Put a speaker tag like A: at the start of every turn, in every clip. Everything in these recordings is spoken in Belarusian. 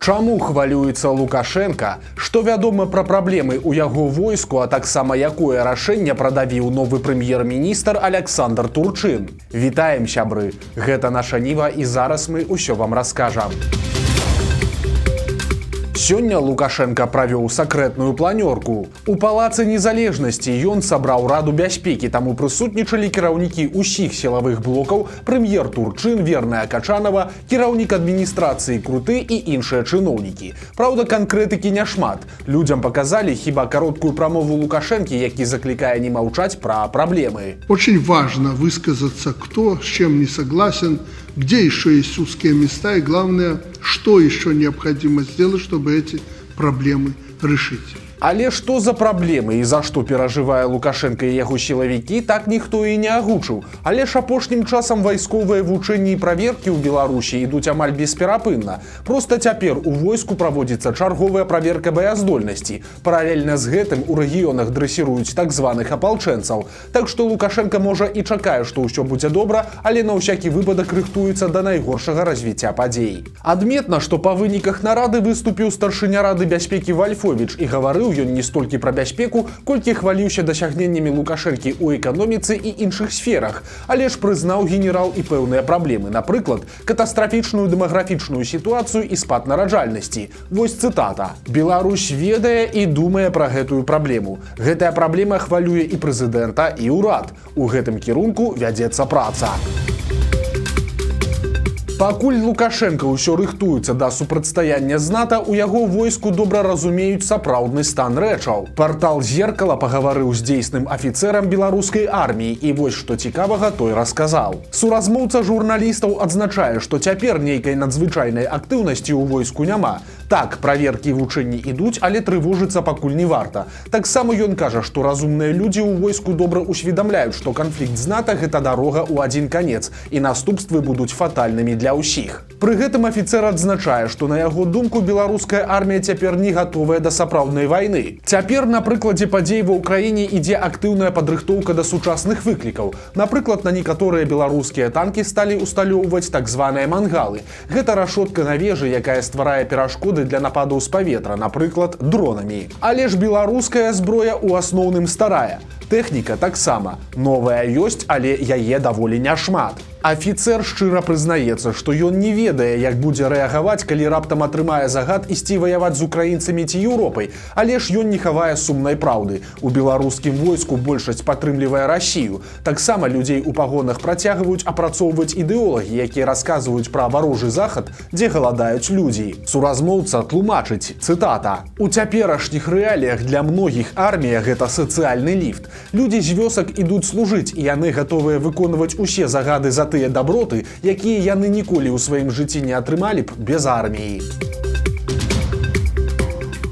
A: Чаму хвалюецца Лукашенко, што вядома пра праблемы ў яго войску, а таксама якое рашэнне прадавіў новы прэм'ер-міністр Александр Турчин? Вітаем, сябры! Гэта наша Ніва і зараз мы ўсё вам раскажам. Сёння Лукашенко правёў сакрэтную планёрку. У палацы незалежнасці ён сабраў раду бяспекі, таму прысутнічалі кіраўнікі ўсіх сілавых блокаў, прэм'ер Турчин, Верная Качанова, кіраўнік адміністрацыі Круты і іншыя чыноўнікі. Праўда, канкрэтыкі няшмат. Людзям паказалі хіба кароткую прамову Лукашенкі, які заклікае не маўчаць пра праблемы.
B: Очень важно высказаться, кто с чем не согласен, где еще есть узкие места и, главное, что еще необходимо сделать, чтобы эти проблемы решить.
A: Але што за праблемы і за што перажывае Лукашенко і яго сілавікі, так ніхто і не агучыў. Але ж апошнім часам вайсковыя вучэнні і праверкі ў Беларусі ідуць амаль бесперапынна. Проста цяпер у войску праводзіцца чарговая праверка баяздольнасці. Паралельна з гэтым у рэгіёнах дрэсіруюць так званых апалчэнцаў. Так што Лукашенко можа і чакае, што ўсё будзе добра, але на ўсякі выпадак рыхтуецца да найгоршага развіцця падзей. Адметна, што па выніках нарады выступіў старшыня Рады бяспекі Вальфовіч і гаварыў ён не столькі пра бяспеку, колькі хваліўся дасягненнямі Лукашэнкі ў эканоміцы і іншых сферах, але ж прызнаў генерал і пэўныя праблемы, напрыклад, катастрафічную дэмаграфічную сітуацыю і спад нараджальнасці. Вось цытата. «Беларусь ведае і думае пра гэтую праблему. Гэтая праблема хвалюе і прэзідэнта, і ўрад. У гэтым кірунку вядзецца праца». Пакуль Лукашенко ўсё рыхтуецца да супрацьстаяння з НАТО, у яго войску добра разумеюць сапраўдны стан рэчаў. Партал «Зеркала» пагаварыў з дзейсным афіцэрам беларускай арміі, і вось што цікавага той расказаў. Суразмоўца журналістаў адзначае, што цяпер нейкай надзвычайнай актыўнасці ў войску няма. Так, праверкі і вучэнні ідуць, але трывожыцца пакуль не варта. Таксама ён кажа, што разумныя людзі ў войску добра ўсведамляюць, што канфлікт з НАТО – гэта дарога ў адзін канец, і наступствы будуць фатальнымі для ўсіх. Пры гэтым афіцэр адзначае, што на яго думку беларуская армія цяпер не гатовая да сапраўднай вайны. Цяпер на прыкладзе падзей ва ўкраіне ідзе актыўная падрыхтоўка да сучасных выклікаў. Напрыклад, на некаторыя беларускія танкі сталі ўсталёўваць так званыя мангалы. Гэта рашотка на вежы, якая стварае перашкоды для нападаў з паветра, напрыклад, дронамі. Але ж беларуская зброя ў асноўным старая. Тэхніка таксама. Новая ёсць, але яе даволі няшмат. Афіцэр шчыра прызнаецца, што ён не ведае, як будзе рэагаваць, калі раптам атрымае загад ісці ваяваць з украінцамі ці Еўропай, але ж ён не хавае сумнай праўды. У беларускім войску большасць падтрымлівае Расію. Таксама людзей у пагонах працягваюць апрацоўваць ідэолагі, якія расказваюць пра варожы захад, дзе галадаюць людзі. Суразмоўца тлумачыць, цытата. «У цяперашніх рэаліях для многіх армія – гэта сацыяльны ліфт. Людзі з вёсак ідуць служыць, і яны гатовыя выконваць усе загады за тыя даброты, якія яны ніколі ў сваім жыцці не атрымалі б без арміі».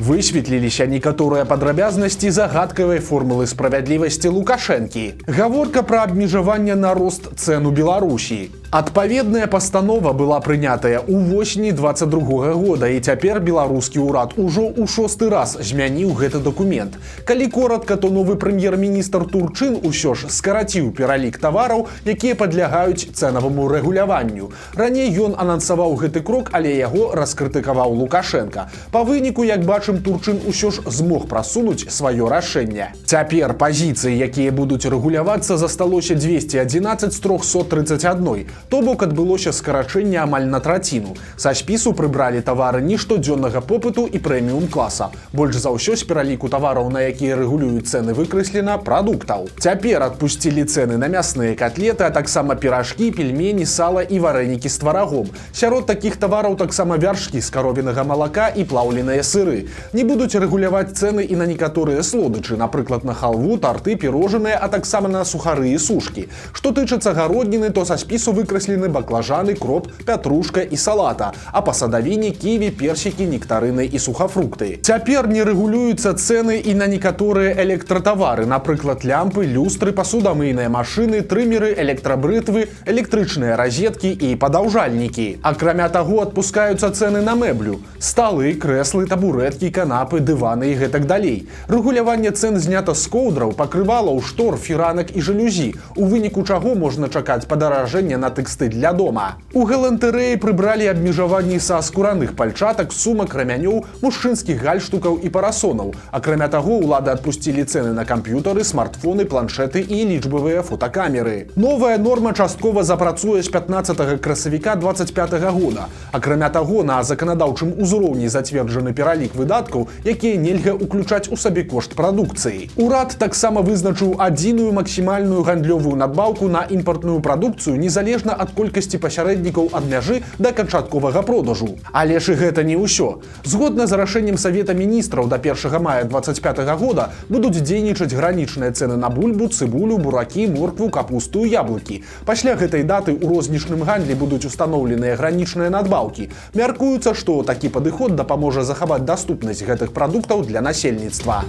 A: Высветліліся некаторыя падрабязнасці загадкавай формулы справядлівасці Лукашэнкі. Гаворка пра абмежаванне на рост цэн у Беларусі. Адпаведная пастанова была прынятая ў восені 22-го года, і цяпер беларускі ўрад ужо ў 6-ты раз змяніў гэты дакумент. Калі коратка, то новы прэм'ер-міністр Турчин усё ж скараціў пералік тавараў, якія падлягаюць цэнаваму рэгуляванню. Раней ён анансаваў гэты крок, але яго раскрытыкаваў Лукашенко. Па выніку, як бачым, Турчин усё ж змог прасунуць сваё рашэнне. Цяпер пазіцыі, якія будуць рэгулявацца, засталося 211 з 331. То бок адбылося скарачэнне амаль на траціну. Са спісу прыбралі тавары нештодзённага попыту і прэміум класа. Больш за ўсё з пераліку тавараў, на якія рэгулююць цэны, выкрэслена прадуктаў. Цяпер адпусцілі цэны на мясныя котлеты, а таксама піражкі, пельмені, сала і варэнікі з тварагом. Сярод такіх тавараў таксама вяршкі з каровінага малака і плаўленыя сыры. Не будуць рэгуляваць цэны і на некаторыя слодычы, напрыклад, на халву, тарты, пірожаныя, а таксама на сухары і сушкі. Што тычыцца гародніны, то са спісу выкрэслены баклажаны, кроп, пятрушка і салата, а па садавіне ківі, персікі, нектарыны і сухафрукты. Цяпер не рэгулююцца цэны і на некаторыя электратавары, напрыклад, лямпы, люстры, пасудамыйныя машыны, трымеры, электрабрытвы, электрычныя разеткі і падаўжальнікі. Акрамя таго, адпускаюцца цэны на мэблю: сталы, крэслы, табурэткі, канапы, дываны і гэтак далей. Рэгуляванне цэн знята з коўдраў, пакрывалаў, штор, фіранак і жалюзі, у выніку чаго можна чакаць падаражэння на тэкстыль для дома. У галантарэі прыбралі абмежаванні са скураных пальчатак, сумак, рамянёў, мужчынскіх гальштукаў і парасонаў. Акрамя таго, улады адпусцілі цэны на камп'ютары, смартфоны, планшеты і лічбавыя фотокамеры. Новая норма часткова запрацуе з 15 красавіка 25 года. Акрамя таго, на заканадаўчым узроўні зацверджаны пералік выдаткаў, якія нельга ўключаць у сабе кошт прадукцыі. Урад таксама вызначыў адзіную максімальную гандлёвую надбаўку на імпартную прадукцыю незалежна ад колькасці пасярэднікаў ад мяжы да канчатковага продажу. Але ж і гэта не ўсё. Згодна з рашэннем Савета міністраў да 1 мая 25 года будуць дзейнічаць гранічныя цэны на бульбу, цыбулю, буракі, моркву, капусту і яблыкі. Пасля гэтай даты ў рознічным гандлі будуць устаноўленыя гранічныя надбаўкі. Мяркуецца, што такі падыход дапаможа захаваць даступнасць гэтых прадуктаў для насельніцтва.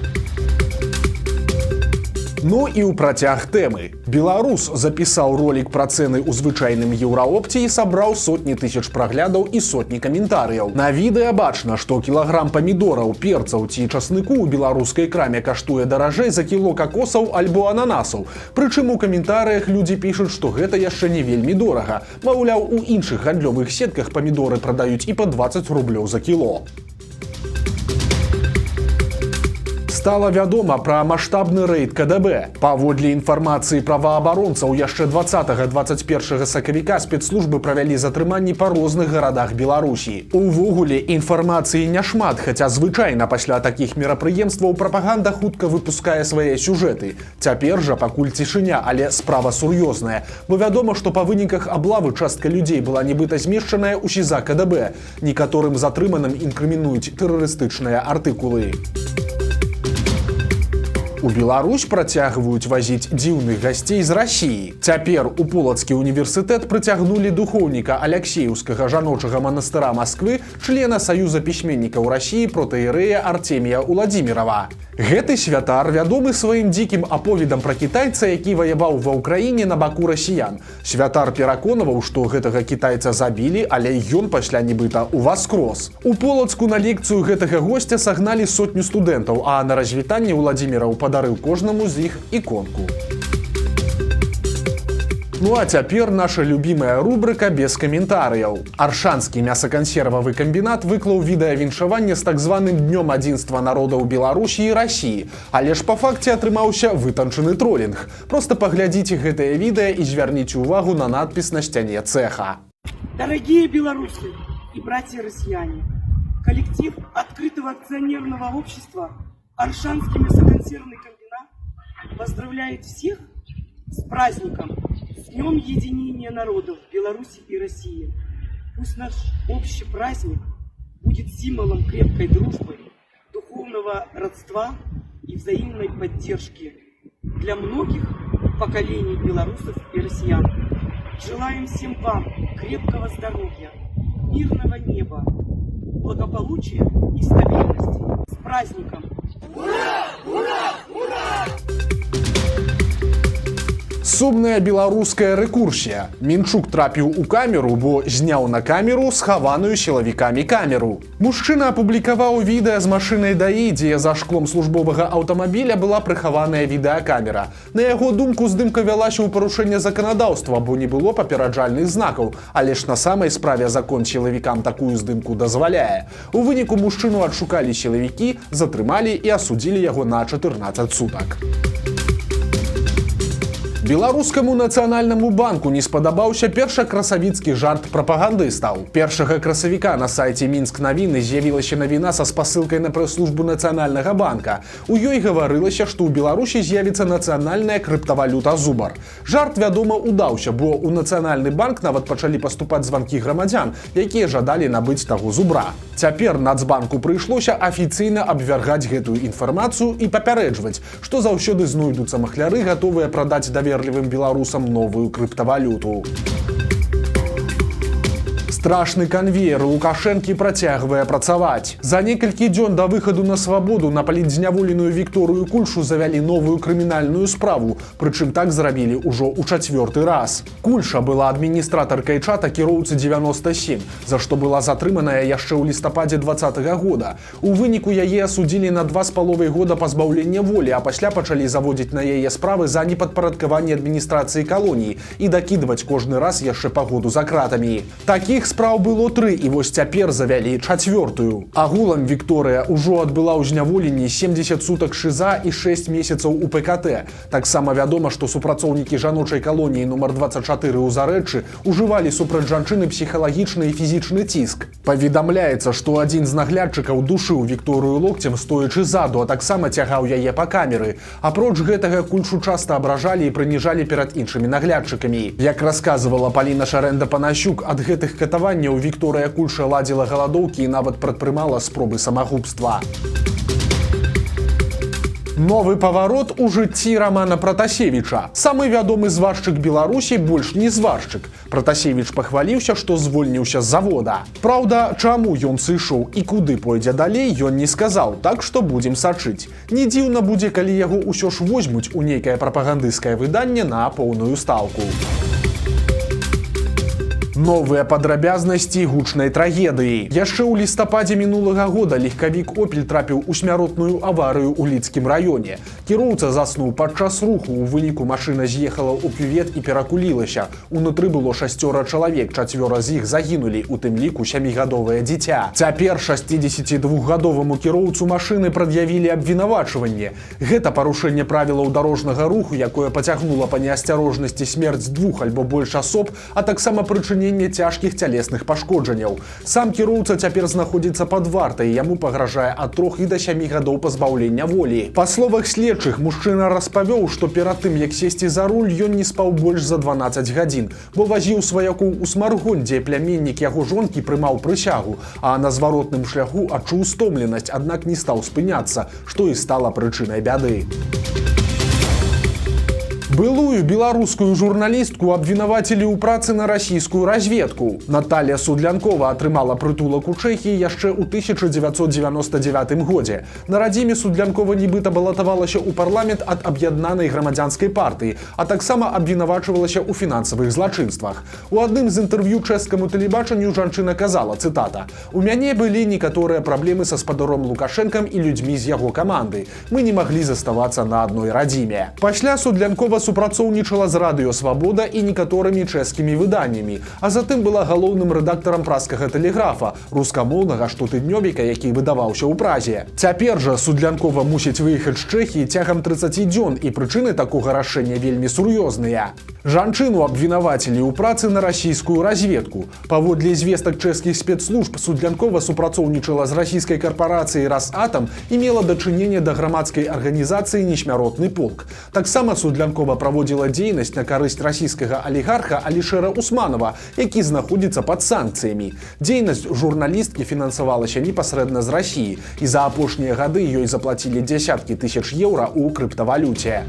A: Ну і ў працяг тэмы. Беларус запісаў ролік пра цэны ў звычайным еўраопце і сабраў сотні тысяч праглядаў і сотні каментарыяў. На відэа бачна, што кілаграм памідораў, перцаў ці часныку ў беларускай краме каштуе даражэй за кіло какосаў альбо ананасаў. Прычым у каментарыях людзі пішуць, што гэта яшчэ не вельмі дорага. Маўляў, у іншых гандлёвых сетках памідоры прадаюць і па 20 рублёў за кіло. Стала вядома пра маштабны рэйд КДБ. Паводле інфармацыі праваабаронцаў, яшчэ 20-21 сакавіка спецслужбы правялі затрыманні па розных гарадах Беларусі. Увогуле, інфармацыі няшмат, хаця звычайна пасля такіх мерапрыемстваў прапаганда хутка выпускае свае сюжэты. Цяпер жа пакуль цішыня, але справа сур'ёзная. Бо вядома, што па выніках аблавы частка людзей была нібыта змешчаная ў СІЗА КДБ. Некаторым затрыманым інкрымінуюць тэрарыстычныя артыкулы. У Беларусь працягваюць вазіць дзіўных гасцей з Расіі. Цяпер у Полацкі універсітэт прыцягнулі духоўніка Аляксееўскага жаночага манастыра Масквы, члена Саюза пісьменнікаў Расіі протэерэя Артемія Уладзімірава. Гэты святар вядомы сваім дзікім аповедам пра кітайца, які ваяваў ва ўкраіне на баку расіян. Святар пераконваў, што гэтага кітайца забілі, але ён пасля нібыта ўваскрос. У Полацку на лекцыю гэтага госця сагналі сотню студэнтаў, а на развітанне Уладзіміраў падарыў кожнаму з іх іконку. Ну а цяпер наша любімая рубрыка без каментарыяў. Аршанскі мясакансервавы камбінат выклаў відэавіншаванне з так званым днём адзінства народаў Беларусі і Расіі, але ж па факце атрымаўся вытанчаны тролінг. Проста паглядзіце гэтае відэа і звярніце увагу на надпіс на сцяне цеха.
C: Дорогие белорусы и братья-россияне, коллектив открытого акционерного общества Аршанский мясоконсервный комбинат поздравляет всех с праздником, с Днем Единения народов Беларуси и России. Пусть наш общий праздник будет символом крепкой дружбы, духовного родства и взаимной поддержки для многих поколений белорусов и россиян. Желаем всем вам крепкого здоровья, мирного неба, благополучия и стабильности. С праздником! Ура! Ура! Ура!
A: Сумная беларуская рэкурсія. Мінчук трапіў у камеру, бо зняў на камеру схаваную сілавікамі камеру. Мужчына апублікаваў відэа з машынай ДАІ, дзе за шклом службовага аўтамабіля была прыхаваная відэакамера. На яго думку, здымка вялася ў парушэнне заканадаўства, бо не было папераджальных знакаў, але ж на самай справе закон сілавікам такую здымку дазваляе. У выніку мужчыну адшукалі сілавікі, затрымалі і асудзілі яго на 14 сутак. Беларускаму нацыянальнаму банку не спадабаўся першакрасавіцкі жарт прапагандыстаў. 1 красавіка на сайце Мінск навіны з'явілася навіна са спасылкай на прэс-службу Нацыянальнага банка. У ёй гаварылася, што ў Беларусі з'явіцца нацыянальная крыптавалюта Зубар. Жарт, вядома, удаўся, бо ў Нацыянальны банк нават пачалі паступаць званкі грамадзян, якія жадалі набыць таго зубра. Цяпер Нацбанку прыйшлося афіцыйна абвяргаць гэтую інфармацыю і папярэджваць, што заўсёды знойдуцца махляры, гатовыя прадаць даверлівым беларусам новую крыптавалюту. Страшны канвеер Лукашэнкі працягвае працаваць. За некалькі дзён да выхаду на свабоду на палітзняволеную Вікторыю Кульшу завялі новую крымінальную справу, прычым так зрабілі ўжо ў 4-й раз. Кульша была адміністратаркай чата кіроўцы 97, за што была затрыманая яшчэ ў лістападзе 2020 года. У выніку яе асудзілі на 2,5 года пазбаўлення волі, а пасля пачалі заводзіць на яе справы за непадпарадкаванне адміністрацыі калоніі і дакідваць кожны раз яшчэ па году за кратамі. Такіх спраў было 3, і вось цяпер завялі 4-ю. Агулам Вікторыя ўжо адбыла ў зняволенні 70 сутак ШИЗА і 6 месяцаў у ПКТ. Таксама вядома, што супрацоўнікі жаночай калоніі нумар 24 ў Зарэччы ўжывалі супраць жанчыны псіхалагічны і фізічны ціск. Паведамляецца, што адзін з наглядчыкаў душыў Вікторыю локцем, стоячы ззаду, а таксама цягаў яе па камеры. Апроч гэтага Кульшу часта абражалі і прыніжалі перад іншымі наглядчыкамі. Як расказвала Паліна Шарэнда-Панасюк, ад гэтых катаванняў Вікторыя Кульша ладзіла галадоўкі і нават прадпрымала спробы самагубства. Новы паварот у жыцці Рамана Пратасевіча. Самы вядомы зваршчык Беларусі больш не зваршчык. Пратасевіч пахваліўся, што звольніўся з завода. Праўда, чаму ён сышоў і куды пойдзе далей, ён не сказаў, так што будзем сачыць. Не дзіўна будзе, калі яго ўсё ж возьмуць у нейкае прапагандысцкае выданне на поўную стаўку. Новыя падрабязнасці гучнай трагедыі. Яшчэ ў лістападзе мінулага года легкавік «Опель» трапіў у смяротную аварыю ў Лідскім раёне. Кіроўца заснуў падчас руху, у выніку машына з'ехала ў кювет і перакулілася. Унутры было 6 чалавек, 4 з іх загінулі, у тым ліку 7гадовае дзіця. Цяпер 62гадоваму кіроўцу машыны прад'явілі абвінавачванне. Гэта парушэнне правілаў дарожнага руху, якое пацягнула па неасцярожнасці смерць 2 альбо больш асоб, а таксама прычыненне цяжкіх цялесных пашкоджанняў. Сам кіроўца цяпер знаходзіцца пад вартай, яму пагражае ад 3 і да 7 гадоў пазбаўлення волі. Па словах следчых, мужчына распавёў, што перад тым, як сесці за руль, ён не спаў больш за 12 гадзін, бо вазіў сваякоў у Смаргонь, дзе пляміннік яго жонкі прымаў прысягу, а на зваротным шляху адчуў стомленасць, аднак не стаў спыняцца, што і стала прычынай бяды. Былую беларускую журналістку абвінавацілі ў працы на расійскую разведку. Наталья Судлянкова атрымала прытулак у Чэхіі яшчэ ў 1999 годзе. На радзіме Судлянкова нібыта балатавалася ў парламент ад аб'яднанай грамадзянскай партыі, а таксама абвінавачвалася ў фінансавых злачынствах. У адным з інтэрв'ю чэшскаму тэлебачанню жанчына казала, цытата: «У мяне былі некаторыя праблемы са спадаром Лукашэнкам і людзьмі з яго каманды. Мы не маглі заставацца на адной радзіме». Пасля Судлянкова супрацоўнічала з радыё «Свабода» і некаторымі чэшскімі выданнямі, а затым была галоўным рэдактарам праскага тэлеграфа, рускамоўнага штотыднёвіка, які выдаваўся ў Празе. Цяпер жа Судлянкова мусіць выехаць з Чэхіі цягам 30 дзён, і прычыны такога рашэння вельмі сур'ёзныя. Жанчыну абвінавацілі ў працы на расійскую разведку. Паводле звестак чэшскіх спецслужб, Судлянкова супрацоўнічала з расійскай карпорацыяй «Росатом» і мела дачыненне да грамадскай арганізацыі «Несмяротны полк». Таксама Судлянкова праводзіла дзейнасць на карысць расійскага алігарха Алішэра Усманова, які знаходзіцца пад санкцыямі. Дзейнасць журналісткі фінансавалася непасрэдна з Расіі, і за апошнія гады ёй заплацілі дзясяткі тысяч еўра ў крыптавалюце.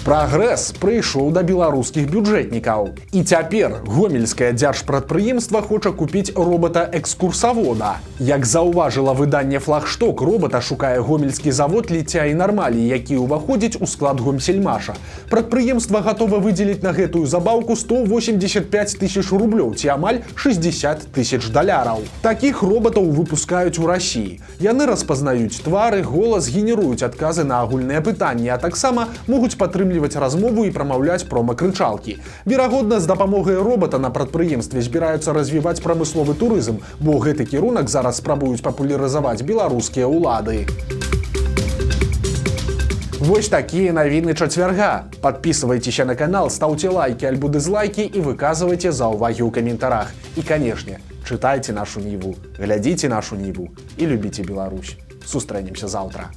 A: Прагрэс прыйшоў да беларускіх бюджэтнікаў. І цяпер гомельскае дзяржпрадпрыемства хоча купіць робата-экскурсавода. Як заўважыла выданне «Флагшток», робата шукае гомельскі завод «Ліцця і нармалій», які ўваходзіць у склад гомсельмаша. Прадпрыемства гатова выдзеліць на гэтую забаўку 185 тысяч рублёў, ці амаль 60 тысяч даляраў. Такіх робатаў выпускаюць у Расіі. Яны распазнаюць твары, голас, генеруюць адказы на агульныя пытанні, а таксама могуць падтрымліваць размову і прамаўляць прома-крычалкі. Верагодна, з дапамогай робата на прадпрыемстве збіраюцца развіваць прамысловы турызм, бо гэты кірунак зараз спрабуюць папулярызаваць беларускія ўлады. Вось такія навіны чацвярга. Падпісвайцеся на канал, стаўце лайкі альбо дызлайкі і выказвайце заўвагі ў каментарах. І, канешне, чытайце нашу Ніву, глядзіце нашу Ніву і любіце Беларусь. Сустрэнемся заўтра.